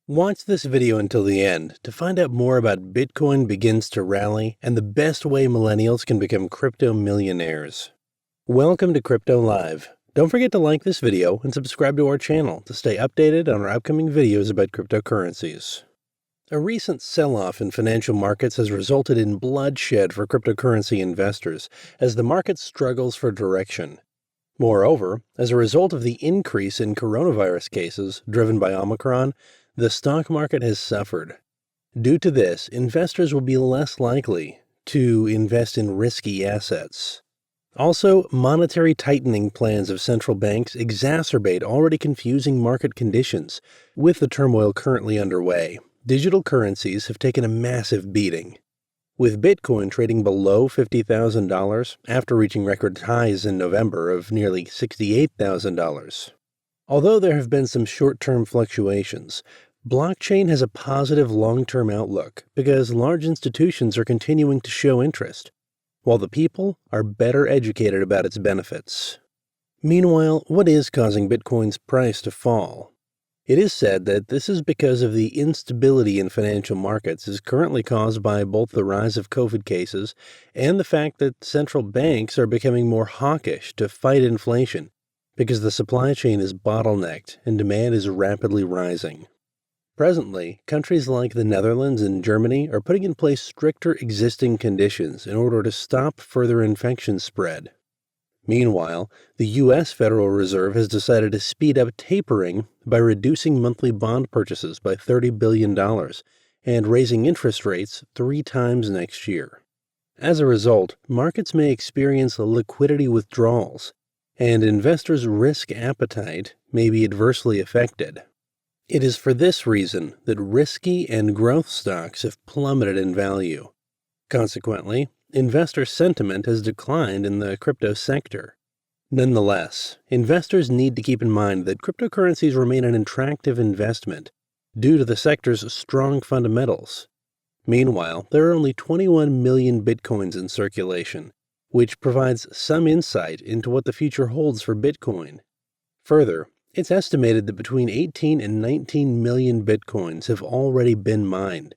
Watch this video until the end to find out more about Bitcoin begins to rally and the best way millennials can become crypto millionaires. Welcome to Crypto Live. Don't forget to like this video and subscribe to our channel to stay updated on our upcoming videos about cryptocurrencies. A recent sell-off in financial markets has resulted in bloodshed for cryptocurrency investors as the market struggles for direction. Moreover, as a result of the increase in coronavirus cases driven by Omicron, the stock market has suffered. Due to this, investors will be less likely to invest in risky assets. Also, monetary tightening plans of central banks exacerbate already confusing market conditions. With the turmoil currently underway, digital currencies have taken a massive beating, with Bitcoin trading below $50,000 after reaching record highs in November of nearly $68,000. Although there have been some short-term fluctuations, blockchain has a positive long-term outlook because large institutions are continuing to show interest, while the people are better educated about its benefits. Meanwhile, what is causing Bitcoin's price to fall? It is said that this is because of the instability in financial markets is currently caused by both the rise of COVID cases and the fact that central banks are becoming more hawkish to fight inflation because the supply chain is bottlenecked and demand is rapidly rising. Presently, countries like the Netherlands and Germany are putting in place stricter existing conditions in order to stop further infection spread. Meanwhile, the U.S. Federal Reserve has decided to speed up tapering by reducing monthly bond purchases by $30 billion and raising interest rates 3 times next year. As a result, markets may experience liquidity withdrawals, and investors' risk appetite may be adversely affected. It is for this reason that risky and growth stocks have plummeted in value. Consequently, investor sentiment has declined in the crypto sector. Nonetheless, investors need to keep in mind that cryptocurrencies remain an attractive investment due to the sector's strong fundamentals. Meanwhile, there are only 21 million Bitcoins in circulation, which provides some insight into what the future holds for Bitcoin. Further, it's estimated that between 18 and 19 million Bitcoins have already been mined,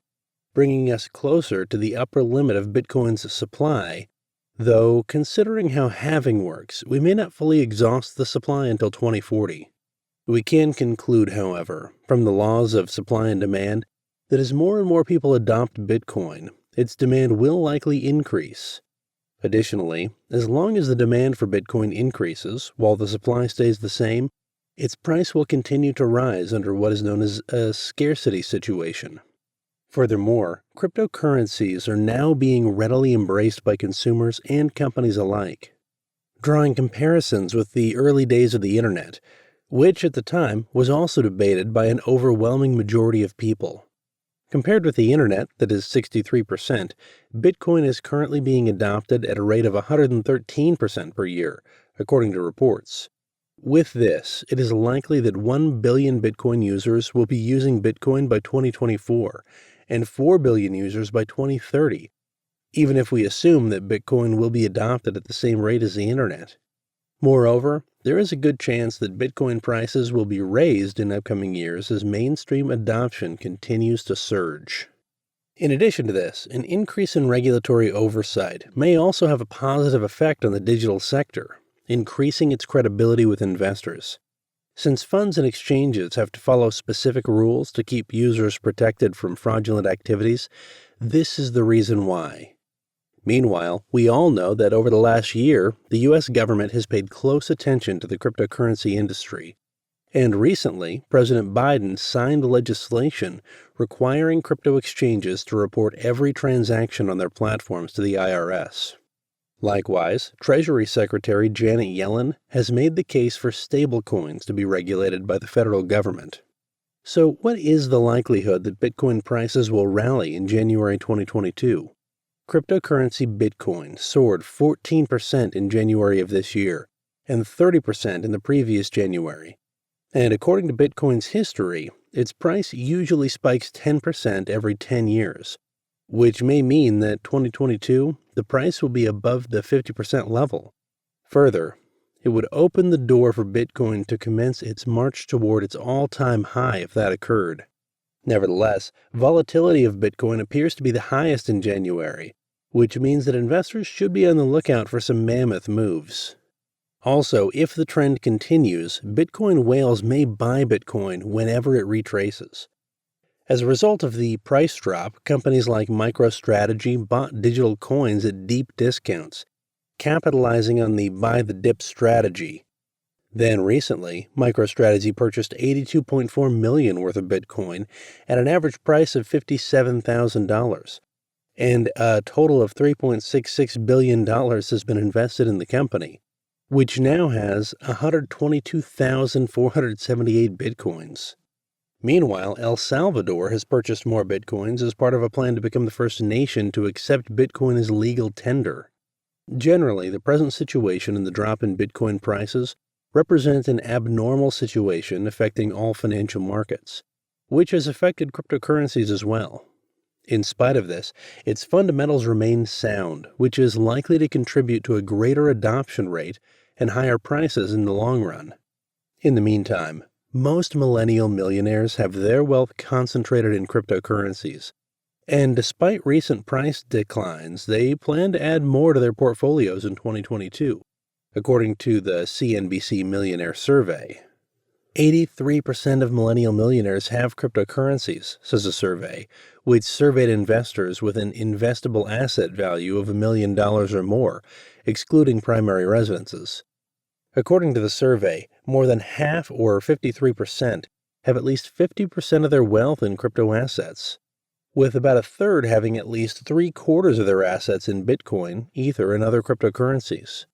bringing us closer to the upper limit of Bitcoin's supply, though considering how halving works, we may not fully exhaust the supply until 2040. We can conclude, however, from the laws of supply and demand, that as more and more people adopt Bitcoin, its demand will likely increase. Additionally, as long as the demand for Bitcoin increases while the supply stays the same, its price will continue to rise under what is known as a scarcity situation. Furthermore, cryptocurrencies are now being readily embraced by consumers and companies alike. Drawing comparisons with the early days of the internet, which at the time was also debated by an overwhelming majority of people. Compared with the internet, that is 63%, Bitcoin is currently being adopted at a rate of 113% per year, according to reports. With this, it is likely that 1 billion Bitcoin users will be using Bitcoin by 2024 and 4 billion users by 2030, even if we assume that Bitcoin will be adopted at the same rate as the internet. Moreover, there is a good chance that Bitcoin prices will be raised in upcoming years as mainstream adoption continues to surge. In addition to this, an increase in regulatory oversight may also have a positive effect on the digital sector, increasing its credibility with investors. Since funds and exchanges have to follow specific rules to keep users protected from fraudulent activities, this is the reason why. Meanwhile, we all know that over the last year, the U.S. government has paid close attention to the cryptocurrency industry. And recently, President Biden signed legislation requiring crypto exchanges to report every transaction on their platforms to the IRS. Likewise, Treasury Secretary Janet Yellen has made the case for stablecoins to be regulated by the federal government. So, what is the likelihood that Bitcoin prices will rally in January 2022? Cryptocurrency Bitcoin soared 14% in January of this year, and 30% in the previous January. And according to Bitcoin's history, its price usually spikes 10% every 10 years, which may mean that 2022, the price will be above the 50% level. Further, it would open the door for Bitcoin to commence its march toward its all-time high if that occurred. Nevertheless, volatility of Bitcoin appears to be the highest in January, which means that investors should be on the lookout for some mammoth moves. Also, if the trend continues, Bitcoin whales may buy Bitcoin whenever it retraces. As a result of the price drop, companies like MicroStrategy bought digital coins at deep discounts, capitalizing on the buy the dip strategy. Then recently, MicroStrategy purchased $82.4 million worth of Bitcoin at an average price of $57,000, and a total of $3.66 billion has been invested in the company, which now has 122,478 Bitcoins. Meanwhile, El Salvador has purchased more Bitcoins as part of a plan to become the first nation to accept Bitcoin as legal tender. Generally, the present situation and the drop in Bitcoin prices represent an abnormal situation affecting all financial markets, which has affected cryptocurrencies as well. In spite of this, its fundamentals remain sound, which is likely to contribute to a greater adoption rate and higher prices in the long run. In the meantime, most millennial millionaires have their wealth concentrated in cryptocurrencies, and despite recent price declines, they plan to add more to their portfolios in 2022, according to the CNBC Millionaire Survey. 83% of millennial millionaires have cryptocurrencies, says a survey, which surveyed investors with an investable asset value of $1 million or more, excluding primary residences. According to the survey, more than half, or 53%, have at least 50% of their wealth in crypto assets, with about a third having at least 3/4 of their assets in Bitcoin, Ether, and other cryptocurrencies.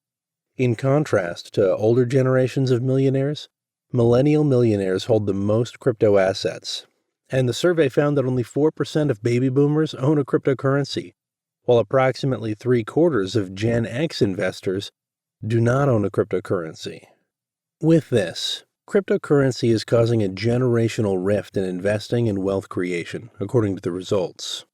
In contrast to older generations of millionaires, millennial millionaires hold the most crypto assets, and the survey found that only 4% of baby boomers own a cryptocurrency, while approximately 3/4 of Gen X investors do not own a cryptocurrency. With this, cryptocurrency is causing a generational rift in investing and wealth creation, according to the results.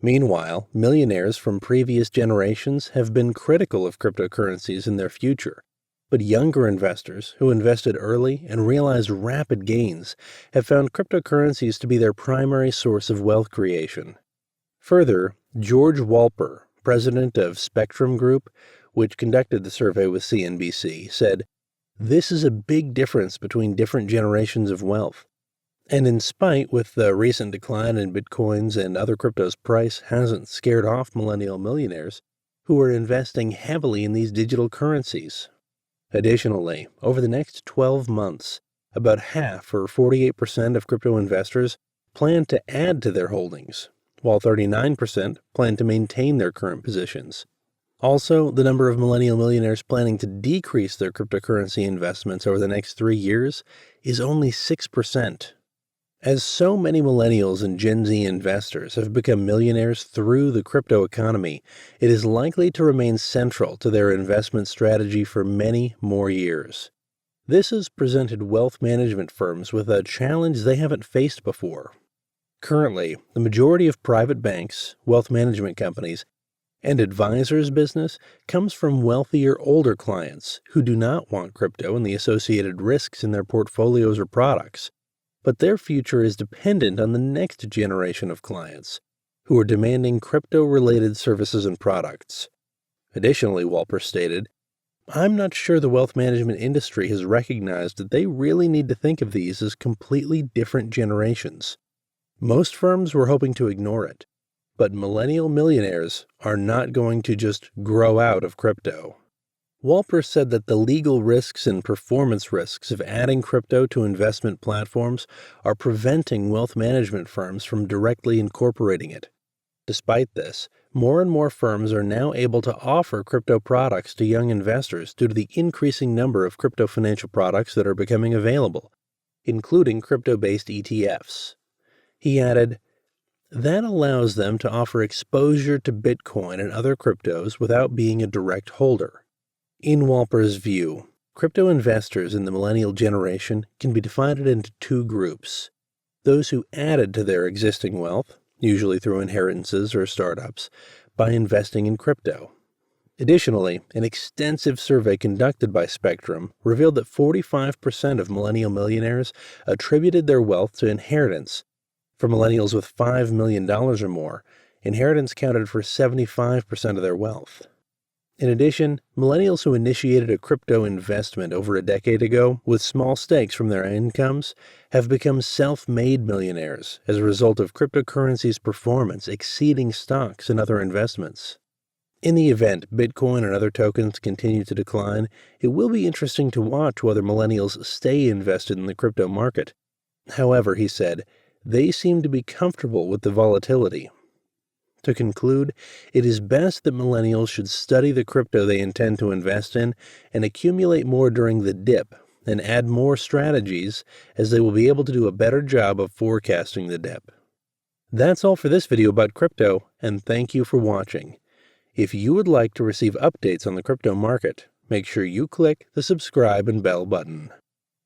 Meanwhile, millionaires from previous generations have been critical of cryptocurrencies in their future, but younger investors who invested early and realized rapid gains have found cryptocurrencies to be their primary source of wealth creation. Further, George Walper, president of Spectrum Group, which conducted the survey with CNBC, said, "This is a big difference between different generations of wealth. And in spite with the recent decline in Bitcoins and other cryptos' price hasn't scared off millennial millionaires who are investing heavily in these digital currencies." Additionally, over the next 12 months, about half, or 48% of crypto investors plan to add to their holdings, while 39% plan to maintain their current positions. Also, the number of millennial millionaires planning to decrease their cryptocurrency investments over the next 3 years is only 6%. As so many millennials and Gen Z investors have become millionaires through the crypto economy, it is likely to remain central to their investment strategy for many more years. This has presented wealth management firms with a challenge they haven't faced before. Currently, the majority of private banks, wealth management companies, and advisors' business comes from wealthier older clients who do not want crypto and the associated risks in their portfolios or products. But their future is dependent on the next generation of clients who are demanding crypto-related services and products. Additionally, Walper stated, "I'm not sure the wealth management industry has recognized that they really need to think of these as completely different generations. Most firms were hoping to ignore it, but millennial millionaires are not going to just grow out of crypto." Walper said that the legal risks and performance risks of adding crypto to investment platforms are preventing wealth management firms from directly incorporating it. Despite this, more and more firms are now able to offer crypto products to young investors due to the increasing number of crypto financial products that are becoming available, including crypto-based ETFs. He added, "That allows them to offer exposure to Bitcoin and other cryptos without being a direct holder." In Walper's view, crypto investors in the millennial generation can be divided into two groups: those who added to their existing wealth, usually through inheritances or startups, by investing in crypto. Additionally, an extensive survey conducted by Spectrum revealed that 45% of millennial millionaires attributed their wealth to inheritance, For millennials with $5 million or more, inheritance counted for 75% of their wealth. In addition, millennials who initiated a crypto investment over a decade ago with small stakes from their incomes have become self-made millionaires as a result of cryptocurrency's performance exceeding stocks and other investments. In the event Bitcoin and other tokens continue to decline, it will be interesting to watch whether millennials stay invested in the crypto market. However, he said, they seem to be comfortable with the volatility. To conclude, it is best that millennials should study the crypto they intend to invest in and accumulate more during the dip and add more strategies, as they will be able to do a better job of forecasting the dip. That's all for this video about crypto, and thank you for watching. If you would like to receive updates on the crypto market, make sure you click the subscribe and bell button.